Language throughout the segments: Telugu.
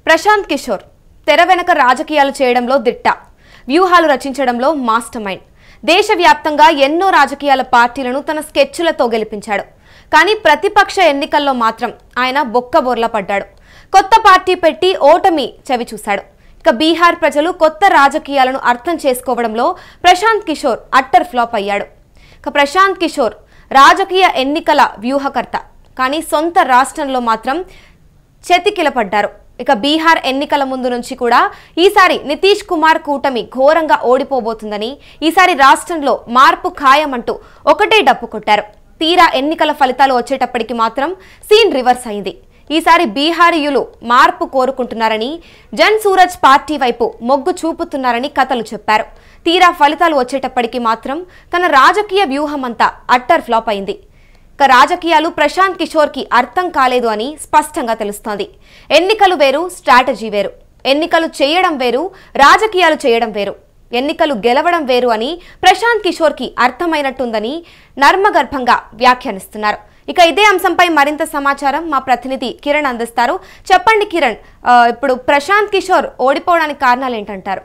ప్రశాంత్ కిషోర్ తెర వెనక రాజకీయాలు చేయడంలో దిట్ట, వ్యూహాలు రచించడంలో మాస్టర్ మైండ్. దేశవ్యాప్తంగా ఎన్నో రాజకీయాల పార్టీలను తన స్కెచ్లతో గెలిపించాడు. కానీ ప్రతిపక్ష ఎన్నికల్లో మాత్రం ఆయన బొక్కబోర్లా పడ్డాడు. కొత్త పార్టీ పెట్టి ఓటమి చవి చూశాడు. ఇక బీహార్ ప్రజలు కొత్త రాజకీయాలను అర్థం చేసుకోవడంలో ప్రశాంత్ కిషోర్ అట్టర్ ఫ్లాప్ అయ్యాడు. ఇక ప్రశాంత్ కిషోర్ రాజకీయ ఎన్నికల వ్యూహకర్త, కానీ సొంత రాష్ట్రంలో మాత్రం చెతికిలపడ్డారు. ఇక బీహార్ ఎన్నికల ముందు నుంచి కూడా ఈసారి నితీష్ కుమార్ కూటమి ఘోరంగా ఓడిపోబోతుందని, ఈసారి రాష్ట్రంలో మార్పు ఖాయమంటూ ఒకటే డప్పు కొట్టారు. తీరా ఎన్నికల ఫలితాలు వచ్చేటప్పటికి మాత్రం సీన్ రివర్స్ అయింది. ఈసారి బీహారీయులు మార్పు కోరుకుంటున్నారని, జన్ సూరజ్ పార్టీ వైపు మొగ్గు చూపుతున్నారని కథలు చెప్పారు. తీరా ఫలితాలు వచ్చేటప్పటికి మాత్రం తన రాజకీయ వ్యూహమంతా అట్టర్ ఫ్లాప్ అయింది. ఇక రాజకీయాలు ప్రశాంత్ కిషోర్ కి అర్థం కాలేదు అని స్పష్టంగా తెలుస్తోంది. ఎన్నికలు వేరు, స్ట్రాటజీ వేరు. ఎన్నికలు చేయడం వేరు, రాజకీయాలు చేయడం వేరు. ఎన్నికలు గెలవడం వేరు అని ప్రశాంత్ కిషోర్ కి అర్థమైనట్టుందని నర్మగర్భంగా వ్యాఖ్యానిస్తున్నారు. ఇక ఇదే అంశంపై మరింత సమాచారం మా ప్రతినిధి కిరణ్ అందిస్తారు. చెప్పండి కిరణ్, ఇప్పుడు ప్రశాంత్ కిషోర్ ఓడిపోవడానికి కారణాలు ఏంటంటారు?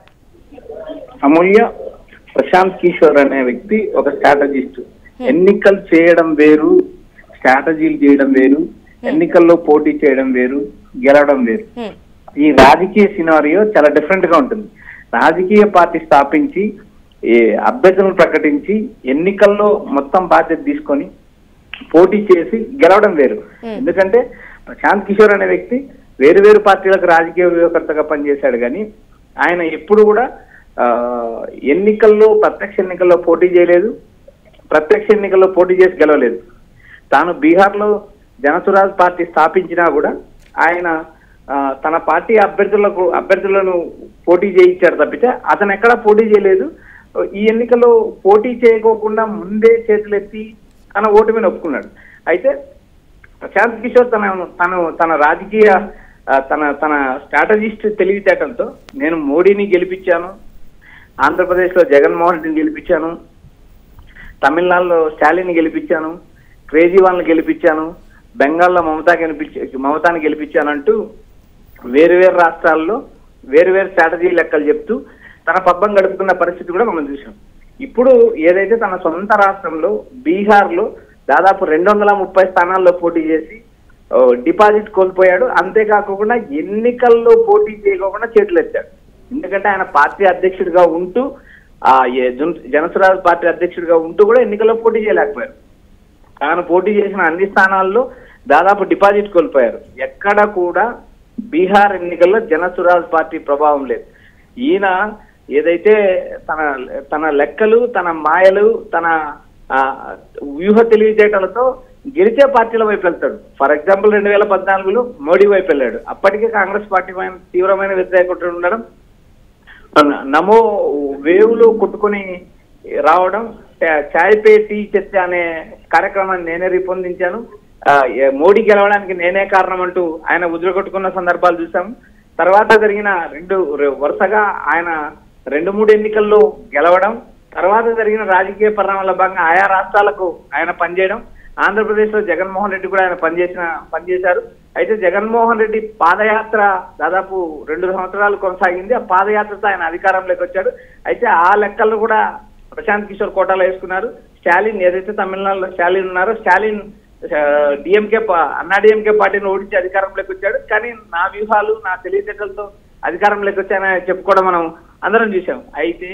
అమూల్య, ప్రశాంత్ కిషోర్ అనే వ్యక్తి ఒక స్ట్రాటజిస్ట్. ఎన్నికలు చేయడం వేరు, స్ట్రాటజీలు చేయడం వేరు, ఎన్నికల్లో పోటీ చేయడం వేరు, గెలవడం వేరు. ఈ రాజకీయ సినారియో చాలా డిఫరెంట్ గా ఉంటుంది. రాజకీయ పార్టీ స్థాపించి అభ్యర్థులను ప్రకటించి ఎన్నికల్లో మొత్తం బాధ్యత తీసుకొని పోటీ చేసి గెలవడం వేరు. ఎందుకంటే ప్రశాంత్ కిషోర్ అనే వ్యక్తి వేరు వేరు పార్టీలకు రాజకీయ వ్యూహకర్తగా పనిచేశాడు. కానీ ఆయన ఎప్పుడు కూడా ప్రత్యక్ష ఎన్నికల్లో పోటీ చేయలేదు, ప్రత్యక్ష ఎన్నికల్లో పోటీ చేసి గెలవలేదు. తాను బీహార్లో జనసురాజ్ పార్టీ స్థాపించినా కూడా ఆయన తన పార్టీ అభ్యర్థులను పోటీ చేయించాడు తప్పితే అతను ఎక్కడా పోటీ చేయలేదు. ఈ ఎన్నికల్లో పోటీ చేయకోకుండా ముందే చేతులెత్తి తన ఓటమిని ఒప్పుకున్నాడు. అయితే ప్రశాంత్ కిషోర్ తన రాజకీయ తన స్ట్రాటజిస్ట్ తెలివితేటలతో నేను మోడీని గెలిపించాను, ఆంధ్రప్రదేశ్లో జగన్మోహన్ రెడ్డిని గెలిపించాను, తమిళనాడులో స్టాలిన్ గెలిపించాను, కేజ్రీవాల్ని గెలిపించాను, బెంగాల్లో మమతాని గెలిపించానంటూ వేరు వేరు రాష్ట్రాల్లో వేరు వేరు స్ట్రాటజీ లెక్కలు చెప్తూ తన పబ్బం గడుపుతున్న పరిస్థితి కూడా మనం చూసాం. ఇప్పుడు ఏదైతే తన సొంత రాష్ట్రంలో బీహార్లో దాదాపు 230 స్థానాల్లో పోటీ చేసి డిపాజిట్ కోల్పోయాడు. అంతేకాకుండా ఎన్నికల్లో పోటీ చేయకోకుండా చేతులు ఎత్తాడు. ఎందుకంటే ఆయన పార్టీ అధ్యక్షుడిగా ఉంటూ జనసురాజ్ పార్టీ అధ్యక్షుడిగా ఉంటూ కూడా ఎన్నికల్లో పోటీ చేయలేకపోయారు. తాను పోటీ చేసిన అన్ని స్థానాల్లో దాదాపు డిపాజిట్ కోల్పోయారు. ఎక్కడ కూడా బీహార్ ఎన్నికల్లో జనసురాజ్ పార్టీ ప్రభావం లేదు. ఈయన ఏదైతే తన లెక్కలు, తన మాయలు, తన వ్యూహ తెలివితేటలతో గెలిచే పార్టీల వైపు వెళ్తాడు. ఫర్ ఎగ్జాంపుల్ 2014లో మోడీ వైపు వెళ్ళాడు. అప్పటికే కాంగ్రెస్ పార్టీ తీవ్రమైన వ్యతిరేకత ఉండడం, నమో వేవులు కొట్టుకుని రావడం, చాయ్ పే టీ చర్చ అనే కార్యక్రమాన్ని నేనే రూపొందించాను, మోడీ గెలవడానికి నేనే కారణం అంటూ ఆయన ఉద్రగొట్టుకున్న సందర్భాలు చూసాం. తర్వాత జరిగిన వరుసగా ఆయన 2-3 ఎన్నికల్లో గెలవడం, తర్వాత జరిగిన రాజకీయ పరిణామాల భాగంగా ఆయా రాష్ట్రాలకు ఆయన పనిచేయడం. ఆంధ్రప్రదేశ్ లో జగన్మోహన్ రెడ్డి కూడా ఆయన పనిచేశారు. అయితే జగన్మోహన్ రెడ్డి పాదయాత్ర దాదాపు 2 సంవత్సరాలు కొనసాగింది. ఆ పాదయాత్రతో ఆయన అధికారంలోకి వచ్చాడు. అయితే ఆ లెక్కలను కూడా ప్రశాంత్ కిషోర్ కోటాలో వేసుకున్నారు. స్టాలిన్ ఏదైతే తమిళనాడులో స్టాలిన్ ఉన్నారో, స్టాలిన్ అన్నాడీఎంకే పార్టీని ఓడించి అధికారంలోకి వచ్చాడు. కానీ నా వ్యూహాలు, నా తెలివితేటలతో అధికారంలోకి వచ్చాయని చెప్పుకోవడం మనం అందరం చూసాం. అయితే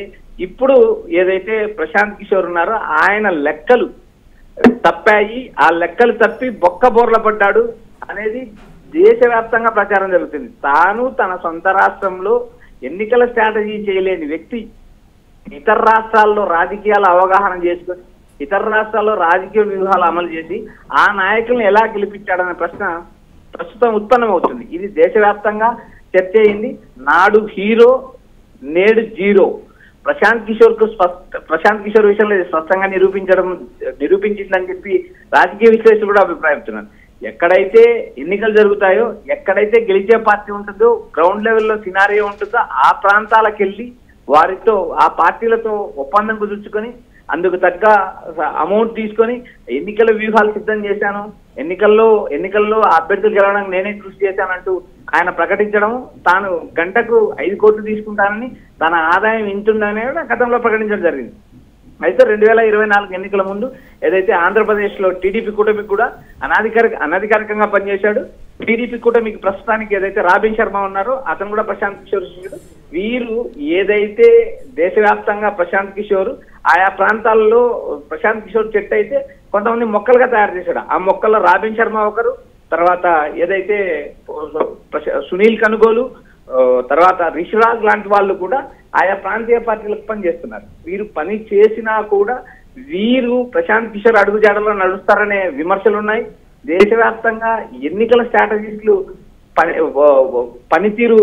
ఇప్పుడు ఏదైతే ప్రశాంత్ కిషోర్ ఉన్నారో ఆయన లెక్కలు తప్పాయి, ఆ లెక్కలు తప్పి బొక్కబోర్ల పడ్డాడు అనేది దేశవ్యాప్తంగా ప్రచారం జరుగుతుంది. తాను తన సొంత రాష్ట్రంలో ఎన్నికల స్ట్రాటజీ చేయలేని వ్యక్తి ఇతర రాష్ట్రాల్లో రాజకీయాల అవగాహన చేసుకొని ఇతర రాష్ట్రాల్లో రాజకీయ వ్యూహాలు అమలు చేసి ఆ నాయకులను ఎలా గెలిపించాడనే ప్రశ్న ప్రస్తుతం ఉత్పన్నమవుతుంది. ఇది దేశవ్యాప్తంగా చర్చ అయింది. నాడు హీరో, నేడు జీరో. ప్రశాంత్ కిషోర్ విషయంలో స్పష్టంగా నిరూపించిందని చెప్పి రాజకీయ విశ్లేషకులు కూడా అభిప్రాయపడుతున్నారు. ఎక్కడైతే ఎన్నికలు జరుగుతాయో, ఎక్కడైతే గెలిచే పార్టీ ఉంటుందో, గ్రౌండ్ లెవెల్లో సినారియో ఉంటుందో ఆ ప్రాంతాలకు వెళ్ళి వారితో, ఆ పార్టీలతో ఒప్పందం కుదుర్చుకొని అందుకు తగ్గ అమౌంట్ తీసుకొని ఎన్నికల వ్యూహాలు సిద్ధం చేశాను, ఎన్నికల్లో అభ్యర్థులు గెలవడానికి నేనే కృషి చేశానంటూ ఆయన ప్రకటించడం, తాను గంటకు 5 కోట్లు తీసుకుంటానని, తన ఆదాయం ఇంతుందనే గతంలో ప్రకటించడం జరిగింది. అయితే 2024 ఎన్నికల ముందు ఏదైతే ఆంధ్రప్రదేశ్ లో టీడీపీ కూటమికి కూడా అనధికారికంగా పనిచేశాడు. టీడీపీ కూటమికి ప్రస్తుతానికి ఏదైతే రాబిన్ శర్మ ఉన్నారో అతను కూడా ప్రశాంత్ కిషోర్ శిష్యుడు. వీరు ఏదైతే దేశవ్యాప్తంగా ప్రశాంత్ కిషోర్ ఆయా ప్రాంతాల్లో ప్రశాంత్ కిషోర్ చెట్టు అయితే కొంతమంది మొక్కలుగా తయారు చేశాడు. ఆ మొక్కల్లో రాబిన్ శర్మ ఒకరు, తర్వాత ఏదైతే సునీల్ కనుగోలు, తర్వాత రిషిరాజ్ లాంటి వాళ్ళు కూడా ఆయా ప్రాంతీయ పార్టీలకు పనిచేస్తున్నారు. వీరు పని చేసినా కూడా వీరు ప్రశాంత్ కిషోర్ అడుగుజాడలో నడుస్తారనే విమర్శలు ఉన్నాయి. దేశవ్యాప్తంగా ఎన్నికల స్ట్రాటజిస్టులు పనితీరు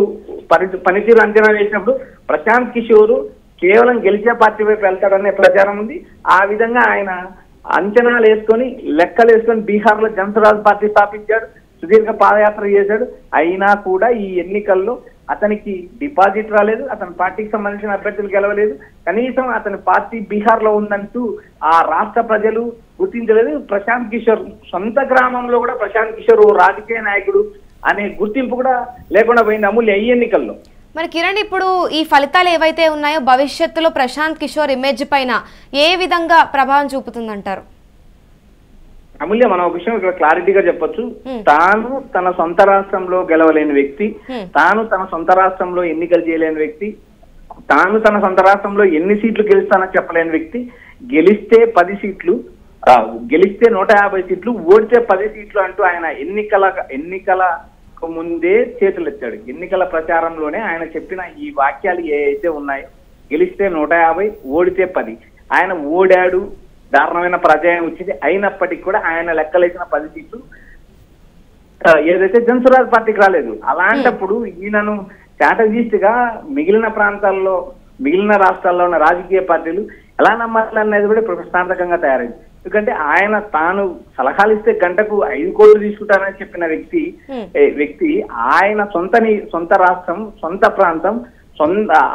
అంచనా వేసినప్పుడు ప్రశాంత్ కిషోర్ కేవలం గెలిచే పార్టీ వైపు వెళ్తాడనే ప్రచారం ఉంది. ఆ విధంగా ఆయన అంచనాలు వేసుకొని లెక్కలు వేసుకొని బీహార్ లో జనసురాజ్ పార్టీ స్థాపించాడు, సుదీర్ఘ పాదయాత్ర చేశాడు. అయినా కూడా ఈ ఎన్నికల్లో అతనికి డిపాజిట్ రాలేదు, అతని పార్టీకి సంబంధించిన అభ్యర్థులు గెలవలేదు. కనీసం అతని పార్టీ బీహార్ లో ఉందంటూ ఆ రాష్ట్ర ప్రజలు గుర్తించలేదు. ప్రశాంత్ కిషోర్ సొంత గ్రామంలో కూడా ప్రశాంత్ కిషోర్ ఓ రాజకీయ నాయకుడు అనే గుర్తింపు కూడా లేకుండా పోయింది అమూల్య ఈ ఎన్నికల్లో. మరి కిరణ్, ఇప్పుడు ఈ ఫలితాలు ఏవైతే ఉన్నాయో భవిష్యత్తులో ప్రశాంత్ కిషోర్ ఇమేజ్ పైన ఏ విధంగా ప్రభావం చూపుతుందంటారు? అమూల్య, మనం ఒక విషయం ఇక్కడ క్లారిటీగా చెప్పొచ్చు. తాను తన సొంత రాష్ట్రంలో గెలవలేని వ్యక్తి, తాను తన సొంత రాష్ట్రంలో ఎన్నికలు చేయలేని వ్యక్తి, తాను తన సొంత రాష్ట్రంలో ఎన్ని సీట్లు గెలుస్తానని చెప్పలేని వ్యక్తి, గెలిస్తే 10 సీట్లు, గెలిస్తే 150 సీట్లు, ఓడితే 10 సీట్లు అంటూ ఆయన ఎన్నికలకు ముందే చేతులెత్తాడు. ఎన్నికల ప్రచారంలోనే ఆయన చెప్పిన ఈ వాక్యాలు ఏవైతే ఉన్నాయో, గెలిస్తే 150, ఓడితే 10. ఆయన ఓడాడు, దారుణమైన పరాజయం వచ్చింది. అయినప్పటికీ కూడా ఆయన లెక్కలేసిన 10 సీట్లు ఏదైతే జనసురాజ్ పార్టీకి రాలేదు. అలాంటప్పుడు ఈయనను స్ట్రాటజిస్ట్ గా మిగిలిన రాష్ట్రాల్లో ఉన్న రాజకీయ పార్టీలు ఎలా నమ్మాలనేది కూడా ఇప్పుడు ప్రశ్నార్థకంగా తయారైంది. ఎందుకంటే ఆయన తాను సలహాలు ఇస్తే గంటకు 5 కోట్లు తీసుకుంటానని చెప్పిన వ్యక్తి ఆయన సొంత రాష్ట్రం, సొంత ప్రాంతం,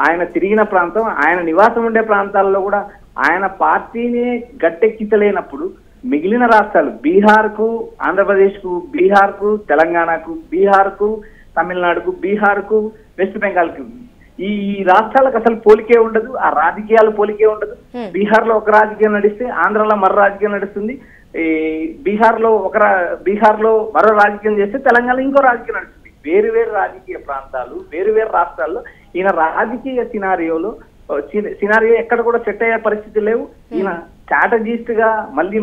ఆయన తిరిగిన ప్రాంతం, ఆయన నివాసం ఉండే ప్రాంతాల్లో కూడా ఆయన పార్టీని గట్టెక్కించలేనప్పుడు మిగిలిన రాష్ట్రాలు బీహార్కు, ఆంధ్రప్రదేశ్కు, బీహార్కు, తెలంగాణకు, బీహార్కు, తమిళనాడుకు, బీహార్కు, వెస్ట్ బెంగాల్కు, ఈ రాష్ట్రాలకు అసలు పోలికే ఉండదు. ఆ రాజకీయాలు పోలికే ఉండదు. బీహార్ లో ఒక రాజకీయం నడిస్తే ఆంధ్రలో మరో రాజకీయం నడుస్తుంది. ఈ బీహార్ లో మరో రాజకీయం చేస్తే తెలంగాణలో ఇంకో రాజకీయం నడుస్తుంది. వేరు రాజకీయ ప్రాంతాలు, వేరు రాష్ట్రాల్లో ఈయన రాజకీయ సినారియో ఎక్కడ కూడా సెట్ అయ్యే పరిస్థితి లేవు. ఈయన స్ట్రాటజిస్ట్ గా మళ్ళీ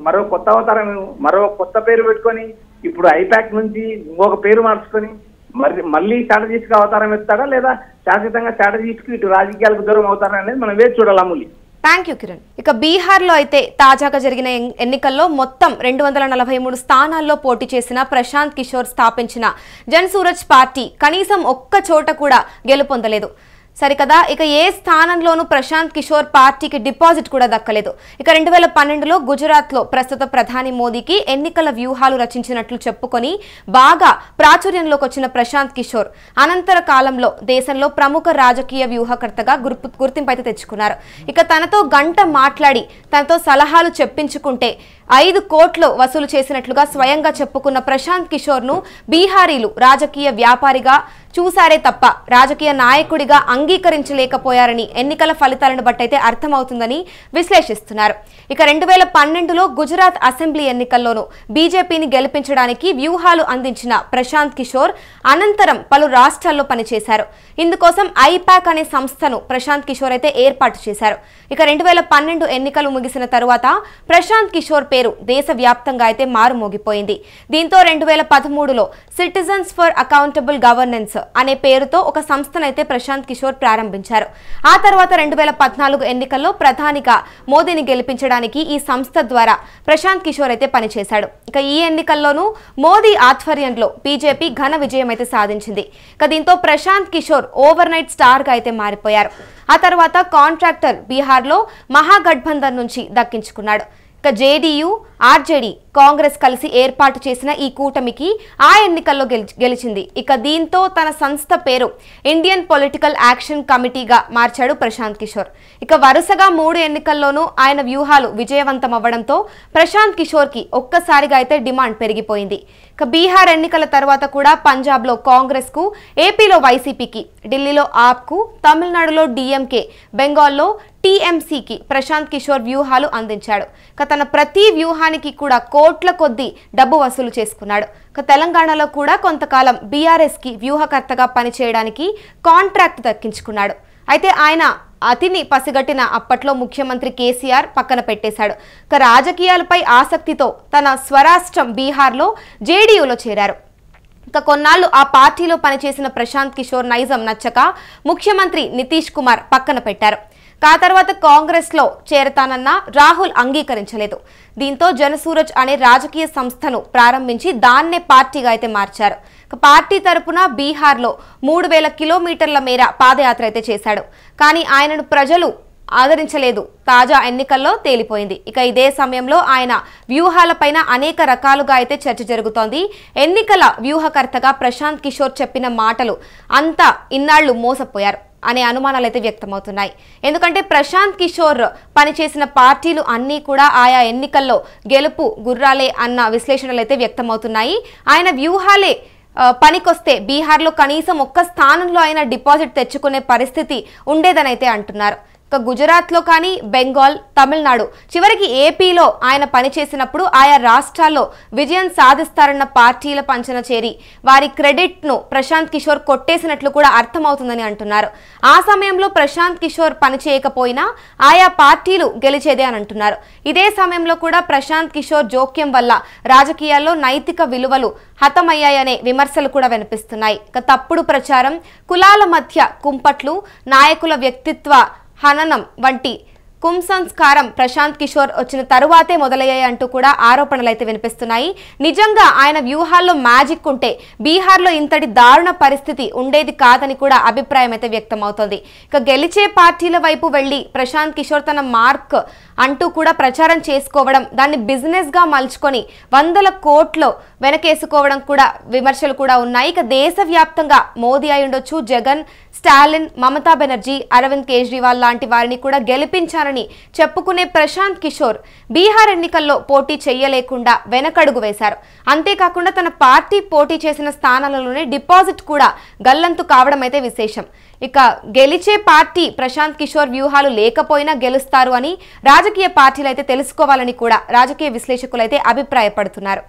మరో కొత్త అవతారం, మరో కొత్త పేరు పెట్టుకొని ఇప్పుడు ఐపాక్ నుంచి ఇంకొక పేరు మార్చుకొని మళ్ళీ స్ట్రాటజిస్ట్ గా అవతారం ఎత్తాడా, లేదా శాశ్వతంగా స్ట్రాటజిస్ట్ కి ఇటు రాజకీయాలకు దూరం అవుతారా అనేది మనం వేచి చూడాలి అమూల్య. Thank you Kiran. ఇక బీహార్లో అయితే తాజాగా జరిగిన ఎన్నికల్లో మొత్తం 243 స్థానాల్లో పోటీ చేసిన ప్రశాంత్ కిషోర్ స్థాపించిన జనసూరజ్ పార్టీ కనీసం ఒక్క చోట కూడా గెలుపొందలేదు. సరికదా, ఇక ఏ స్థానంలోనూ ప్రశాంత్ కిషోర్ పార్టీకి డిపాజిట్ కూడా దక్కలేదు. ఇక 2012లో గుజరాత్లో ప్రస్తుత ప్రధాని మోదీకి ఎన్నికల వ్యూహాలు రచించినట్లు చెప్పుకొని బాగా ప్రాచుర్యంలోకి వచ్చిన ప్రశాంత్ కిషోర్ అనంతర కాలంలో దేశంలో ప్రముఖ రాజకీయ వ్యూహకర్తగా గుర్తింపు అయితే తెచ్చుకున్నారు. ఇక తనతో గంట మాట్లాడి తనతో సలహాలు చెప్పించుకుంటే 5 కోట్లు వసూలు చేసినట్లుగా స్వయంగా చెప్పుకున్న ప్రశాంత్ కిషోర్ ను బీహారీలు రాజకీయ వ్యాపారిగా చూసారే తప్ప రాజకీయ నాయకుడిగా అంగీకరించలేకపోయారని ఎన్నికల ఫలితాలను బట్టయితే అర్థమవుతుందని విశ్లేషిస్తున్నారు. ఇక 2012లో గుజరాత్ అసెంబ్లీ ఎన్నికల్లోనూ బీజేపీని గెలిపించడానికి వ్యూహాలు అందించిన ప్రశాంత్ కిషోర్ అనంతరం పలు రాష్ట్రాల్లో పనిచేశారు. ఇందుకోసం ఐపాక్ అనే సంస్థను ప్రశాంత్ కిషోర్ అయితే ఏర్పాటు చేశారు. ఇక 2012 ఎన్నికలు ముగిసిన తరువాత ప్రశాంత్ కిషోర్ పేరు దేశవ్యాప్తంగా అయితే మారుమోగిపోయింది. దీంతో 2013లో సిటిజన్స్ ఫర్ అకౌంటబుల్ గవర్నెన్స్ అనే పేరుతో ఒక సంస్థనైతే ప్రశాంత్ కిషోర్ ప్రారంభించారు. ఆ తర్వాత 2014 ఎన్నికల్లో ప్రధానిగా మోదీని గెలిపించడానికి ఈ సంస్థ ద్వారా ప్రశాంత్ కిషోర్ అయితే పనిచేశాడు. ఇక ఈ ఎన్నికల్లోనూ మోదీ ఆధ్వర్యంలో బీజేపీ ఘన విజయం అయితే సాధించింది. ఇక దీంతో Prashant Kishor overnight star గా అయితే మారిపోయారు. ఆ తర్వాత కాంట్రాక్టర్ బీహార్లో మహాగఠబంధన్ నుంచి దక్కించుకున్నాడు. ఇక జేడీయూ, ఆర్జేడీ, కాంగ్రెస్ కలిసి ఏర్పాటు చేసిన ఈ కూటమికి ఆ ఎన్నికల్లో గెలిచింది. ఇక దీంతో తన సంస్థ పేరు ఇండియన్ పొలిటికల్ యాక్షన్ కమిటీగా మార్చాడు ప్రశాంత్ కిషోర్. ఇక వరుసగా 3 ఎన్నికల్లోనూ ఆయన వ్యూహాలు విజయవంతం అవ్వడంతో ప్రశాంత్ కిషోర్ కి ఒక్కసారిగా అయితే డిమాండ్ పెరిగిపోయింది. ఇక బీహార్ ఎన్నికల తర్వాత కూడా పంజాబ్ లో కాంగ్రెస్ కు, ఏపీలో వైసీపీకి, ఢిల్లీలో ఆప్ కు, తమిళనాడులో డిఎంకే, బెంగాల్లో టీఎంసీకి ప్రశాంత్ కిషోర్ వ్యూహాలు అందించాడు. తన ప్రతి వ్యూహానికి కూడా కోట్ల కొద్దీ డబ్బు వసూలు చేసుకున్నాడు. తెలంగాణలో కూడా కొంతకాలం బీఆర్ఎస్ కి వ్యూహకర్తగా పనిచేయడానికి కాంట్రాక్ట్ దక్కించుకున్నాడు. అయితే ఆయన అతిని పసిగట్టిన అప్పట్లో ముఖ్యమంత్రి కేసీఆర్ పక్కన పెట్టేశాడు. రాజకీయాలపై ఆసక్తితో తన స్వరాష్ట్రం బీహార్లో జేడీయూలో చేరారు. కొన్నాళ్లు ఆ పార్టీలో పనిచేసిన ప్రశాంత్ కిషోర్ నైజం నచ్చక ముఖ్యమంత్రి నితీష్ కుమార్ పక్కన పెట్టారు. ఆ తర్వాత కాంగ్రెస్ లో చేరతానన్న రాహుల్ అంగీకరించలేదు. దీంతో జనసూరజ్ అనే రాజకీయ సంస్థను ప్రారంభించి దాన్నే పార్టీగా అయితే మార్చారు. పార్టీ తరపున బీహార్లో 3000 కిలోమీటర్ల మేర పాదయాత్ర అయితే చేశాడు. కానీ ఆయనను ప్రజలు ఆదరించలేదు. తాజా ఎన్నికల్లో తేలిపోయింది. ఇదే సమయంలో ఆయన వ్యూహాలపైన అనేక రకాలుగా అయితే చర్చ జరుగుతోంది. ఎన్నికల వ్యూహకర్తగా ప్రశాంత్ కిషోర్ చెప్పిన మాటలు అంతా ఇన్నాళ్లు మోసపోయారు అనే అనుమానాలు అయితే వ్యక్తమవుతున్నాయి. ఎందుకంటే ప్రశాంత్ కిషోర్ పనిచేసిన పార్టీలు అన్నీ కూడా ఆయా ఎన్నికల్లో గెలుపు గుర్రాలే అన్న విశ్లేషణలు అయితే వ్యక్తమవుతున్నాయి. ఆయన వ్యూహాలే పనికొస్తే బీహార్లో కనీసం ఒక్క స్థానంలో అయినా డిపాజిట్ తెచ్చుకునే పరిస్థితి ఉండేదనైతే అంటున్నారు. గుజరాత్లో కానీ, బెంగాల్, తమిళనాడు, చివరికి ఏపీలో ఆయన పనిచేసినప్పుడు ఆయా రాష్ట్రాల్లో విజయం సాధిస్తారన్న పార్టీల పంచన చేరి వారి క్రెడిట్ను ప్రశాంత్ కిషోర్ కొట్టేసినట్లు కూడా అర్థమవుతుందని అంటున్నారు. ఆ సమయంలో ప్రశాంత్ కిషోర్ పనిచేయకపోయినా ఆయా పార్టీలు గెలిచేదే అని అంటున్నారు. ఇదే సమయంలో కూడా ప్రశాంత్ కిషోర్ జోక్యం వల్ల రాజకీయాల్లో నైతిక విలువలు హతమయ్యాయనే విమర్శలు కూడా వినిపిస్తున్నాయి. తప్పుడు ప్రచారం, కులాల మధ్య కుంపట్లు, నాయకుల వ్యక్తిత్వ హననం వంటి కుంసంస్కారం ప్రశాంత్ కిషోర్ వచ్చిన తరువాతే మొదలయ్యాయి అంటూ కూడా ఆరోపణలు అయితే వినిపిస్తున్నాయి. నిజంగా ఆయన వ్యూహాల్లో మ్యాజిక్ ఉంటే బీహార్లో ఇంతటి దారుణ పరిస్థితి ఉండేది కాదని కూడా అభిప్రాయం అయితే వ్యక్తమవుతోంది. గెలిచే పార్టీల వైపు వెళ్లి ప్రశాంత్ కిషోర్ తన మార్క్ అంటూ కూడా ప్రచారం చేసుకోవడం, దాన్ని బిజినెస్ గా మలుచుకొని 100 కోట్లు వెనకేసుకోవడం కూడా విమర్శలు కూడా ఉన్నాయి. దేశవ్యాప్తంగా మోదీ అయి ఉండొచ్చు, జగన్, స్టాలిన్, మమతా బెనర్జీ, అరవింద్ కేజ్రీవాల్ లాంటి వారిని కూడా గెలిపించారని చెప్పుకునే ప్రశాంత్ కిషోర్ బీహార్ ఎన్నికల్లో పోటీ చేయలేకుండా వెనకడుగు వేశారు. అంతేకాకుండా తన పార్టీ పోటీ చేసిన స్థానాలలోనే డిపాజిట్ కూడా గల్లంతు కావడం అయితే విశేషం. గెలిచే పార్టీ ప్రశాంత్ కిషోర్ వ్యూహాలు లేకపోయినా గెలుస్తారు అని రాజకీయ పార్టీలు అయితే తెలుసుకోవాలని కూడా రాజకీయ విశ్లేషకులు అయితే అభిప్రాయపడుతున్నారు.